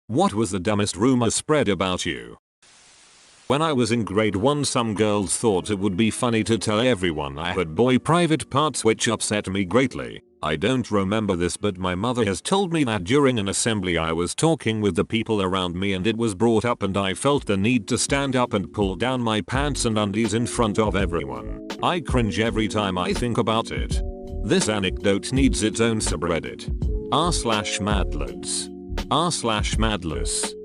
What was the dumbest rumor spread about you? When I was in grade 1, some girls thought it would be funny to tell everyone I had boy private parts, which upset me greatly. I don't remember this, but my mother has told me that during an assembly I was talking with the people around me and it was brought up and I felt the need to stand up and pull down my pants and undies in front of everyone. I cringe every time I think about it. This anecdote needs its own subreddit. r/madlads. r/madless.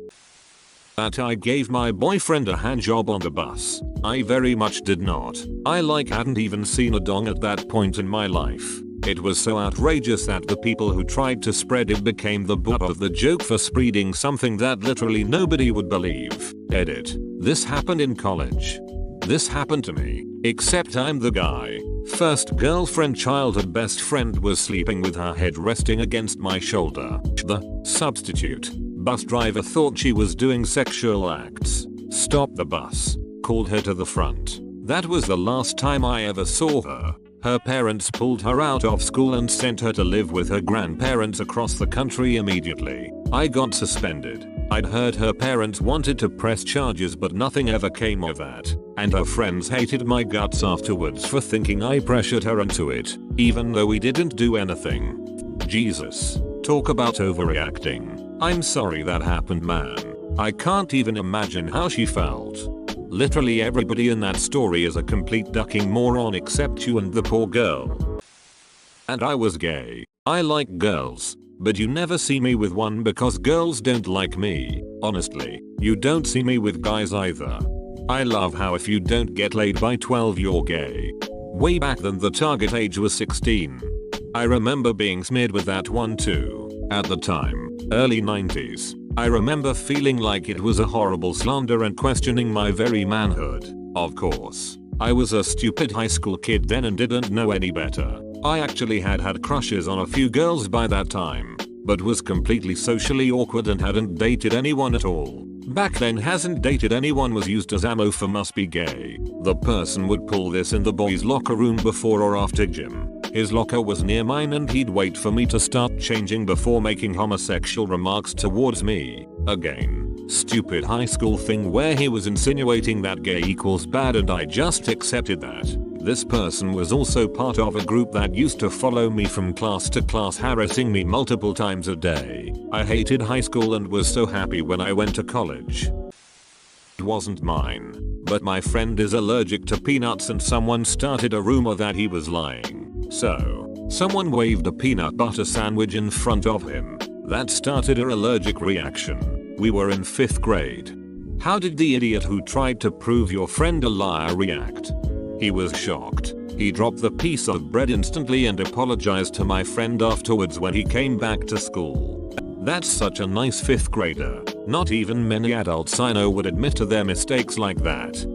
That I gave my boyfriend a handjob on the bus. I very much did not. I hadn't even seen a dong at that point in my life. It was so outrageous that the people who tried to spread it became the butt of the joke for spreading something that literally nobody would believe. Edit. This happened in college. This happened to me, except I'm the guy. First girlfriend, childhood best friend was sleeping with her head resting against my shoulder. The substitute bus driver thought she was doing sexual acts. Stopped the bus, called her to the front. That was the last time I ever saw her. Her parents pulled her out of school and sent her to live with her grandparents across the country immediately. I got suspended. I'd heard her parents wanted to press charges, but nothing ever came of that. And her friends hated my guts afterwards for thinking I pressured her into it, even though we didn't do anything. Jesus. Talk about overreacting. I'm sorry that happened, man. I can't even imagine how she felt. Literally everybody in that story is a complete ducking moron except you and the poor girl. And I was gay. I like girls, but you never see me with one because girls don't like me. Honestly, you don't see me with guys either. I love how if you don't get laid by 12 you're gay. Way back then the target age was 16. I remember being smeared with that one too. At the time, early 90s, I remember feeling like it was a horrible slander and questioning my very manhood. Of course, I was a stupid high school kid then and didn't know any better. I actually had crushes on a few girls by that time, but was completely socially awkward and hadn't dated anyone at all. Back then hasn't dated anyone was used as ammo for must be gay. The person would pull this in the boys' locker room before or after gym. His locker was near mine and he'd wait for me to start changing before making homosexual remarks towards me. Again, stupid high school thing where he was insinuating that gay equals bad and I just accepted that. This person was also part of a group that used to follow me from class to class, harassing me multiple times a day. I hated high school and was so happy when I went to college. It wasn't mine, but my friend is allergic to peanuts and someone started a rumor that he was lying. So, someone waved a peanut butter sandwich in front of him. That started an allergic reaction. We were in 5th grade. How did the idiot who tried to prove your friend a liar react? He was shocked. He dropped the piece of bread instantly and apologized to my friend afterwards when he came back to school. That's such a nice 5th grader. Not even many adults I know would admit to their mistakes like that.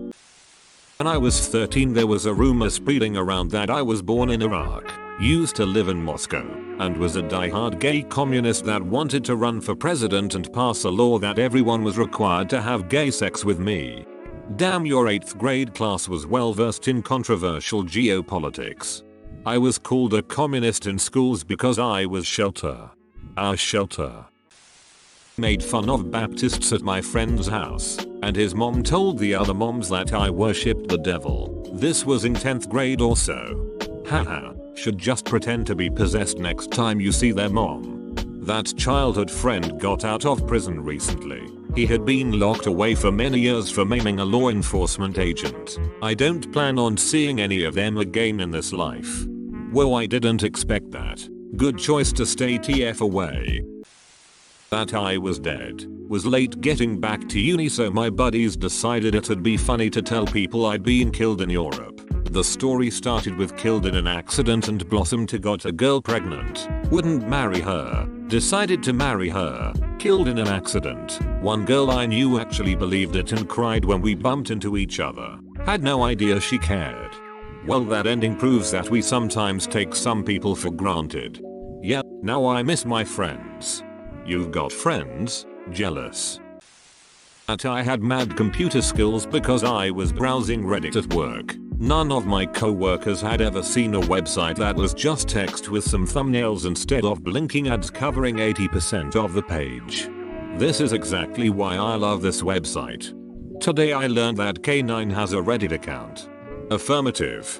When I was 13 there was a rumor spreading around that I was born in Iraq, used to live in Moscow, and was a die-hard gay communist that wanted to run for president and pass a law that everyone was required to have gay sex with me. Damn, your 8th grade class was well versed in controversial geopolitics. I was called a communist in schools because I was shelter. Our shelter. Made fun of Baptists at my friend's house, and his mom told the other moms that I worshipped the devil. This was in 10th grade or so. Haha, should just pretend to be possessed next time you see their mom. That childhood friend got out of prison recently. He had been locked away for many years for maiming a law enforcement agent. I don't plan on seeing any of them again in this life. Whoa, I didn't expect that. Good choice to stay TF away. That I was dead. Was late getting back to uni, so my buddies decided it'd be funny to tell people I'd been killed in Europe. The story started with killed in an accident and blossomed to got a girl pregnant. Wouldn't marry her. Decided to marry her. Killed in an accident. One girl I knew actually believed it and cried when we bumped into each other. Had no idea she cared. Well, that ending proves that we sometimes take some people for granted. Yeah, now I miss my friends. You've got friends? Jealous. That I had mad computer skills because I was browsing Reddit at work. None of my co-workers had ever seen a website that was just text with some thumbnails instead of blinking ads covering 80% of the page. This is exactly why I love this website. Today I learned that K9 has a Reddit account. Affirmative.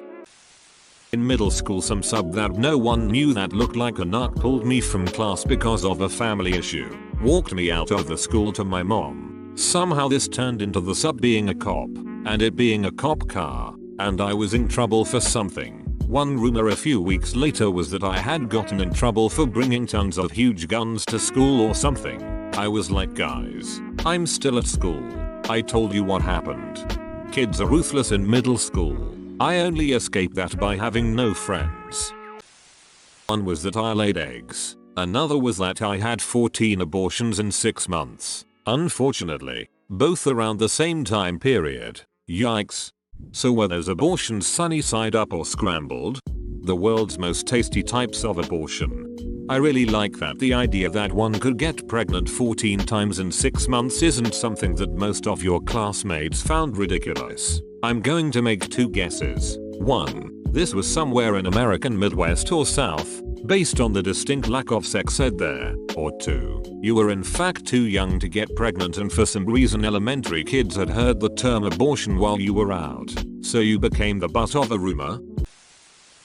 In middle school, some sub that no one knew that looked like a narc pulled me from class because of a family issue. Walked me out of the school to my mom. Somehow this turned into the sub being a cop, and it being a cop car, and I was in trouble for something. One rumor a few weeks later was that I had gotten in trouble for bringing tons of huge guns to school or something. I was like, guys, I'm still at school. I told you what happened. Kids are ruthless in middle school. I only escaped that by having no friends. One was that I laid eggs. Another was that I had 14 abortions in 6 months. Unfortunately, both around the same time period. Yikes. So were those abortions sunny side up or scrambled? The world's most tasty types of abortion. I really like that the idea that one could get pregnant 14 times in 6 months isn't something that most of your classmates found ridiculous. I'm going to make 2 guesses. 1. This was somewhere in American Midwest or South, based on the distinct lack of sex ed there. Or 2. You were in fact too young to get pregnant and for some reason elementary kids had heard the term abortion while you were out. So you became the butt of a rumor?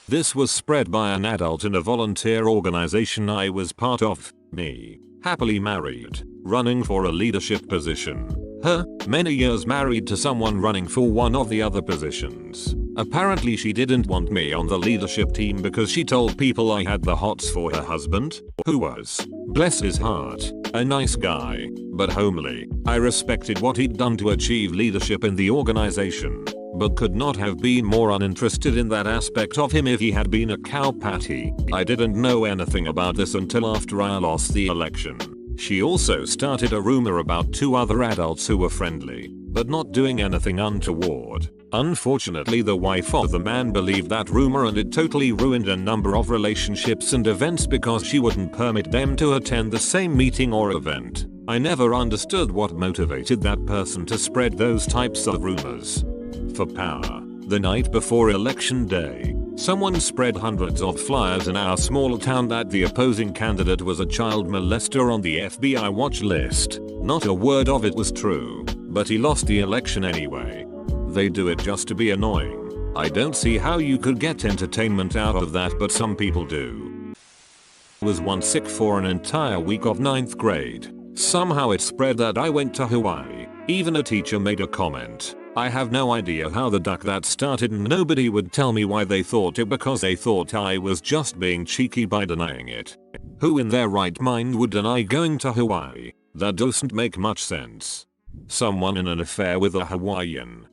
This was spread by an adult in a volunteer organization I was part of, me, happily married, running for a leadership position. Her, many years married to someone running for one of the other positions. Apparently she didn't want me on the leadership team because she told people I had the hots for her husband, who was, bless his heart, a nice guy, but homely. I respected what he'd done to achieve leadership in the organization, but could not have been more uninterested in that aspect of him if he had been a cow patty. I didn't know anything about this until after I lost the election. She also started a rumor about 2 other adults who were friendly, but not doing anything untoward. Unfortunately, the wife of the man believed that rumor and it totally ruined a number of relationships and events because she wouldn't permit them to attend the same meeting or event. I never understood what motivated that person to spread those types of rumors. For power. The night before election day, someone spread hundreds of flyers in our small town that the opposing candidate was a child molester on the FBI watch list. Not a word of it was true, but he lost the election anyway. They do it just to be annoying. I don't see how you could get entertainment out of that, but some people do. Was once sick for an entire week of 9th grade. Somehow it spread that I went to Hawaii. Even a teacher made a comment. I have no idea how the duck that started, and nobody would tell me why they thought it, because they thought I was just being cheeky by denying it. Who in their right mind would deny going to Hawaii? That doesn't make much sense. Someone in an affair with a Hawaiian.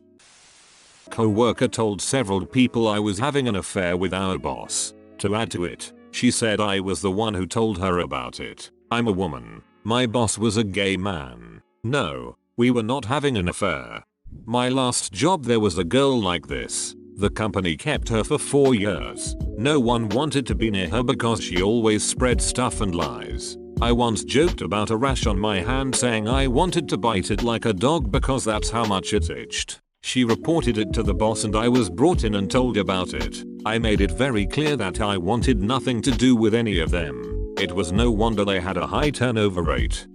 Co-worker told several people I was having an affair with our boss. To add to it, she said I was the one who told her about it. I'm a woman. My boss was a gay man. No, we were not having an affair. My last job there was a girl like this. The company kept her for 4 years. No one wanted to be near her because she always spread stuff and lies. I once joked about a rash on my hand, saying I wanted to bite it like a dog because that's how much it itched. She reported it to the boss and I was brought in and told about it. I made it very clear that I wanted nothing to do with any of them. It was no wonder they had a high turnover rate.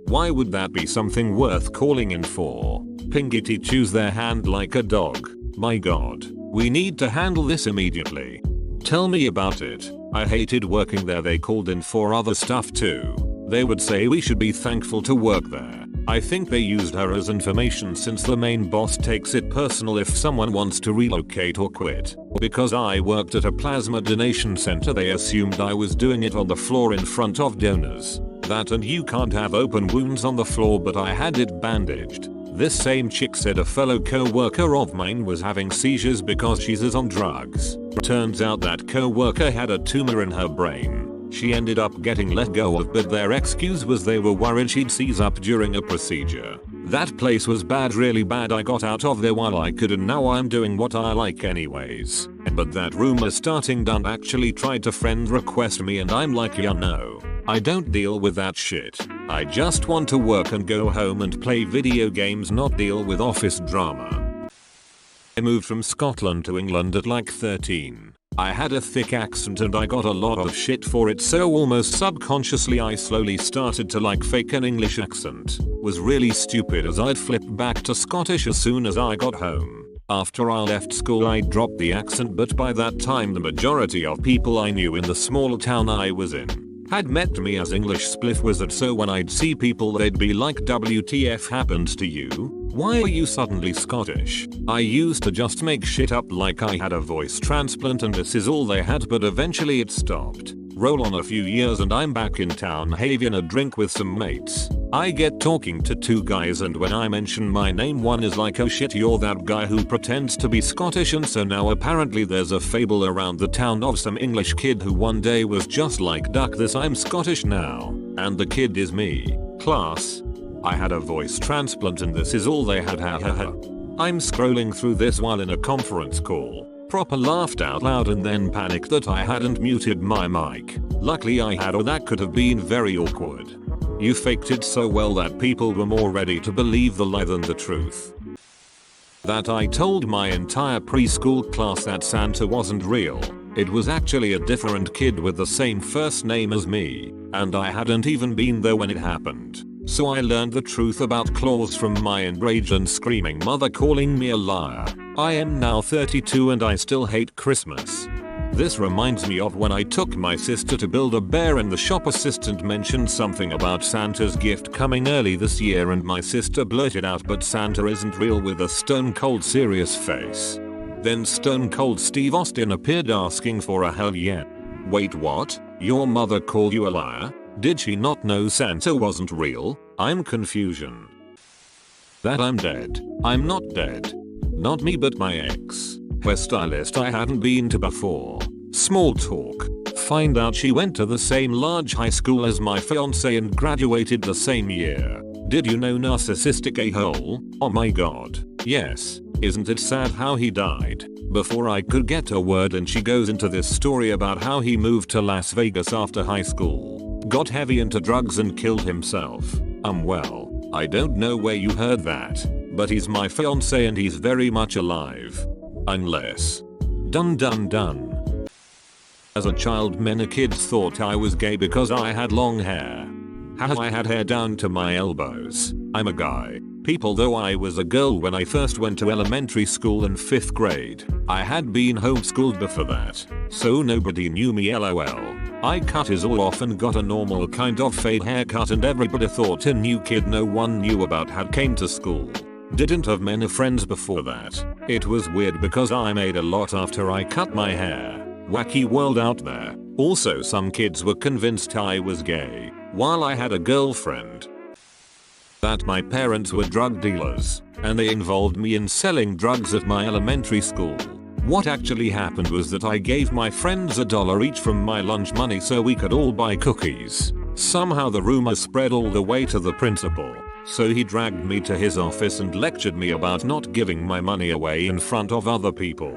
Why would that be something worth calling in for? Pingity chews their hand like a dog. My god. We need to handle this immediately. Tell me about it. I hated working there. They called in for other stuff too. They would say we should be thankful to work there. I think they used her as information since the main boss takes it personal if someone wants to relocate or quit. Because I worked at a plasma donation center, they assumed I was doing it on the floor in front of donors. That and you can't have open wounds on the floor, but I had it bandaged. This same chick said a fellow co-worker of mine was having seizures because she's on drugs. Turns out that co-worker had a tumor in her brain. She ended up getting let go of, but their excuse was they were worried she'd seize up during a procedure. That place was bad, really bad. I got out of there while I could and now I'm doing what I like anyways. But that rumor starting done actually tried to friend request me and I'm like, yeah, no. I don't deal with that shit. I just want to work and go home and play video games, not deal with office drama. I moved from Scotland to England at like 13. I had a thick accent and I got a lot of shit for it, so almost subconsciously I slowly started to like fake an English accent. Was really stupid as I'd flip back to Scottish as soon as I got home. After I left school I dropped the accent, but by that time the majority of people I knew in the small town I was in had met me as English spliff wizard, so when I'd see people they'd be like, WTF happened to you? Why are you suddenly Scottish? I used to just make shit up like I had a voice transplant and this is all they had, but eventually it stopped. Roll on a few years and I'm back in town having a drink with some mates. I get talking to two guys and when I mention my name one is like, oh shit, you're that guy who pretends to be Scottish, and so now apparently there's a fable around the town of some English kid who one day was just like, duck this, I'm Scottish now. And the kid is me. Class. I had a voice transplant and this is all they had, ha ha ha. I'm scrolling through this while in a conference call. Proper laughed out loud and then panicked that I hadn't muted my mic. Luckily I had, or that could have been very awkward. You faked it so well that people were more ready to believe the lie than the truth. That I told my entire preschool class that Santa wasn't real. It was actually a different kid with the same first name as me, and I hadn't even been there when it happened. So I learned the truth about Claus from my enraged and screaming mother calling me a liar. I am now 32 and I still hate Christmas. This reminds me of when I took my sister to build a bear and the shop assistant mentioned something about Santa's gift coming early this year and my sister blurted out, but Santa isn't real, with a stone cold serious face. Then Stone Cold Steve Austin appeared asking for a hell yeah. Wait, what? Your mother called you a liar? Did she not know Santa wasn't real? I'm confusion. That I'm dead. I'm not dead. Not me but my ex. Hairstylist I hadn't been to before. Small talk. Find out she went to the same large high school as my fiance and graduated the same year. Did you know narcissistic a-hole? Oh my god. Yes. Isn't it sad how he died? Before I could get a word and she goes into this story about how he moved to Las Vegas after high school, got heavy into drugs and killed himself. Well, I don't know where you heard that, but he's my fiance and he's very much alive. Unless. Dun dun dun. As a child many kids thought I was gay because I had long hair. I had hair down to my elbows. I'm a guy. People though I was a girl when I first went to elementary school in 5th grade. I had been homeschooled before that, so nobody knew me, lol. I cut his all off and got a normal kind of fade haircut and everybody thought a new kid no one knew about had came to school. Didn't have many friends before that. It was weird because I made a lot after I cut my hair. Wacky world out there. Also some kids were convinced I was gay while I had a girlfriend. That my parents were drug dealers and they involved me in selling drugs at my elementary school. What actually happened was that I gave my friends $1 each from my lunch money so we could all buy cookies. Somehow the rumor spread all the way to the principal, so he dragged me to his office and lectured me about not giving my money away in front of other people.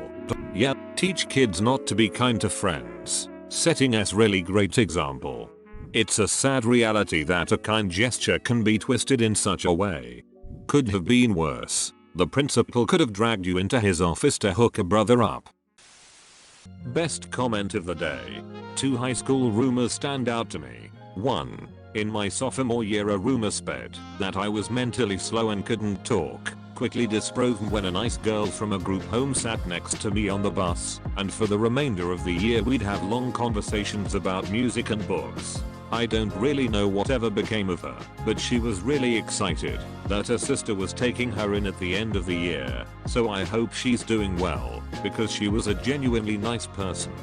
Yeah, teach kids not to be kind to friends. Setting us really great example. It's a sad reality that a kind gesture can be twisted in such a way. Could have been worse. The principal could have dragged you into his office to hook a brother up. Best comment of the day. 2 high school rumors stand out to me. 1. In my sophomore year a rumor spread that I was mentally slow and couldn't talk. Quickly disproven when a nice girl from a group home sat next to me on the bus, and for the remainder of the year we'd have long conversations about music and books. I don't really know whatever became of her, but she was really excited that her sister was taking her in at the end of the year, so I hope she's doing well, because she was a genuinely nice person.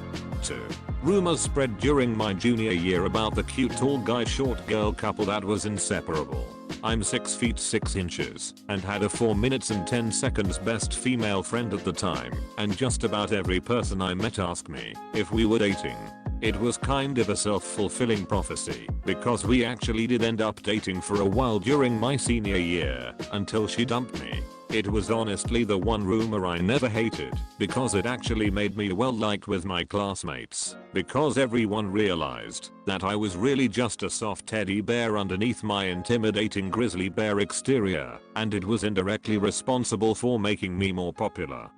2. Rumors spread during my junior year about the cute tall guy short girl couple that was inseparable. I'm 6 feet 6 inches and had a 4 minutes and 10 seconds best female friend at the time, and just about every person I met asked me if we were dating. It was kind of a self-fulfilling prophecy, because we actually did end up dating for a while during my senior year, until she dumped me. It was honestly the one rumor I never hated, because it actually made me well liked with my classmates, because everyone realized that I was really just a soft teddy bear underneath my intimidating grizzly bear exterior, and it was indirectly responsible for making me more popular.